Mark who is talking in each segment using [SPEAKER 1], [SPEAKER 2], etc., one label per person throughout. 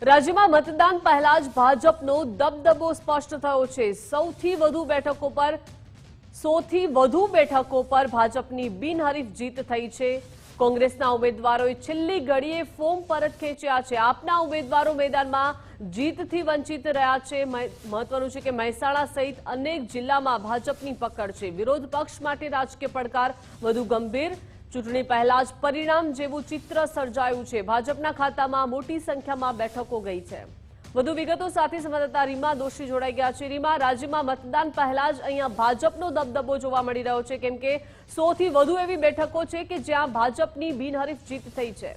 [SPEAKER 1] રાજ્યમાં મતદાન પહેલા જ ભાજપનો દબદબો સ્પષ્ટ થયો છે। સૌથી વધુ બેઠકો પર ભાજપની બિનહરીફ જીત થઈ છે। કોંગ્રેસના ઉમેદવારોએ છેલ્લી ઘડીએ ફોર્મ પરત ખેંચ્યા છે। આપના ઉમેદવારો મેદાનમાં જીતથી વંચિત રહ્યા છે। મહત્વનું છે કે મહેસાણા સહિત અનેક જિલ્લામાં ભાજપની પકડ છે। વિરોધ પક્ષ માટે રાજકીય પડકાર વધુ ગંભીર। ચૂંટણી પહેલા જ પરિણામ જેવું ચિત્ર સર્જાયું છે। ભાજપના ખાતામાં મોટી સંખ્યામાં બેઠકો ગઈ છે। વધુ વિગતો સાથે સંવાદદાતા રીમા દોશી જોડાઈ ગયા છે। રીમા, રાજ્યમાં મતદાન પહેલા જ અહીંયા ભાજપનો દબદબો જોવા મળી રહ્યો છે, કેમ કે 100 થી વધુ એવી બેઠકો છે કે જ્યાં ભાજપની બિનહરીફ જીત થઈ છે।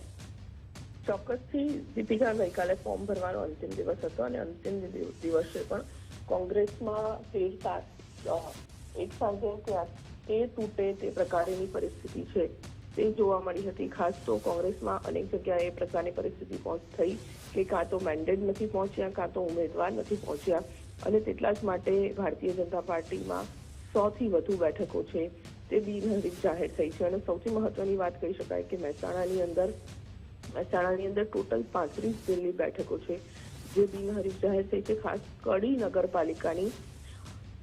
[SPEAKER 2] ચોક્કસથી દીપિકા, ગઈકાલે ફોર્મ ભરવાનો અંતિમ દિવસ હતો અને અંતિમ દિવસે પણ કોંગ્રેસમાં એક સાંજે ત્યાં તે તૂટે તે પ્રકારની પરિસ્થિતિ છે તે જોવા મળી હતી। ખાસ તો કોંગ્રેસમાં અનેક જગ્યાએ એ પ્રકારની પરિસ્થિતિ થઈ કે કાં તો મેન્ડેટ નથી પહોંચ્યા, કાં તો ઉમેદવાર નથી પહોંચ્યા અને તેટલા જ માટે ભારતીય જનતા પાર્ટીમાં 100 થી વધુ બેઠકો છે તે બિનહરીફ જાહેર થઈ છે। અને સૌથી મહત્વની વાત કહી શકાય કે મહેસાણાની અંદર ટોટલ 35 જેટલી બેઠકો છે જે બિનહરીફ જાહેર થઈ છે। ખાસ કડી નગરપાલિકાની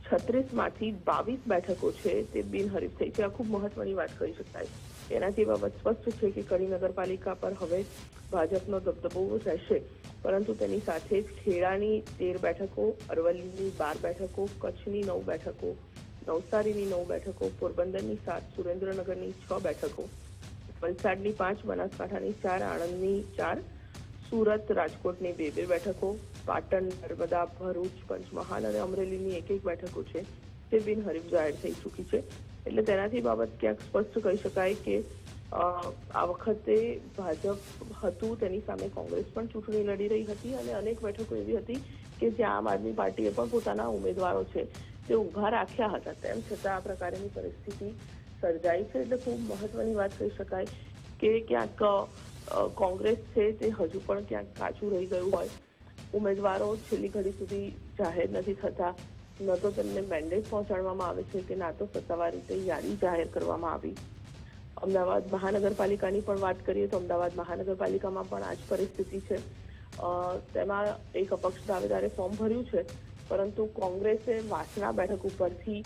[SPEAKER 2] 36માંથી 22 બેઠકો છે તે બિનહરીફ થઈ છે। આ ખૂબ મહત્વની વાત કહી શકાય। એનાથી બાબત સ્પષ્ટ છે કે કડી નગરપાલિકા પર હવે ભાજપનો દબદબો રહેશે, પરંતુ તેની સાથે જ ખેડાની 13 બેઠકો, અરવલ્લીની 12 બેઠકો, કચ્છની 9 બેઠકો, નવસારીની 9 બેઠકો, પોરબંદરની 7, સુરેન્દ્રનગરની 6 બેઠકો, વલસાડની 5, બનાસકાંઠાની 4, આણંદની 4, સુરત, રાજકોટની 2 બેઠકો, પાટણ, નર્મદા, ભરૂચ, પંચમહાલ અને અમરેલીની 1 બેઠકો છે તે બિનહરીફ જાહેર થઈ ચૂકી છે। એટલે તેનાથી બાબત ક્યાંક સ્પષ્ટ કહી શકાય કે આ વખતે ભાજપ હતું તેની સામે કોંગ્રેસ પણ ચૂંટણી લડી રહી હતી અને અનેક બેઠકો એવી હતી કે જ્યાં આમ આદમી પાર્ટીએ પણ પોતાના ઉમેદવારો છે તે ઉભા રાખ્યા હતા। તેમ છતાં આ પ્રકારની પરિસ્થિતિ સર્જાઈ છે। એટલે ખૂબ મહત્વની વાત કહી શકાય કે ક્યાંક કોંગ્રેસ છે તે હજુ પણ ક્યાંક કાચું રહી ગયું હોય। ઉમેદવારો છેલ્લી ઘડી સુધી જાહેર નથી થતા, ન તો તેમને મેન્ડેટ પહોંચાડવામાં આવે છે કે ના તો સત્તાવાર રીતે યાદી જાહેર કરવામાં આવી। અમદાવાદ મહાનગરપાલિકાની પણ વાત કરીએ તો અમદાવાદ મહાનગરપાલિકામાં પણ આ જ પરિસ્થિતિ છે। તેમાં એક અપક્ષ દાવેદારે ફોર્મ ભર્યું છે, પરંતુ કોંગ્રેસે વાસણા બેઠક ઉપરથી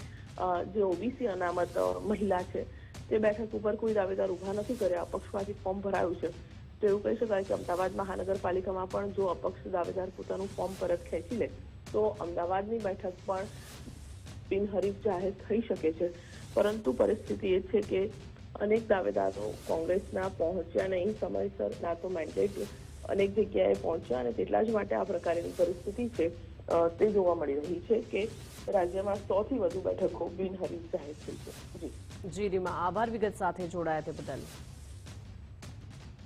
[SPEAKER 2] જે ઓબીસી અનામત મહિલા છે તે બેઠક ઉપર કોઈ દાવેદાર ઉભા નથી કર્યા, અપક્ષમાંથી ફોર્મ ભરાયું છે। તો એવું કહી શકાય કે અમદાવાદ મહાનગરપાલિકામાં પણ જો અપક્ષ દાવેદાર પોતાનું ફોર્મ પરત ખેંચી લે તો અમદાવાદની બેઠક પણ બિનહરીફ જાહેર થઈ શકે છે। પરંતુ પરિસ્થિતિ એ છે કે અનેક દાવેદારો કોંગ્રેસના પહોંચ્યા નહીં સમયસર, ના તો મેન્ડેટ અનેક જગ્યાએ પહોંચ્યા અને તેટલા જ માટે આ પ્રકારની પરિસ્થિતિ છે તે જોવા મળી રહી છે કે રાજ્યમાં 100 થી વધુ બેઠકો બિનહરીફ જાહેર થઈ છે।
[SPEAKER 1] જી રીમા, આભાર વિગત સાથે જોડાયા તે બદલ।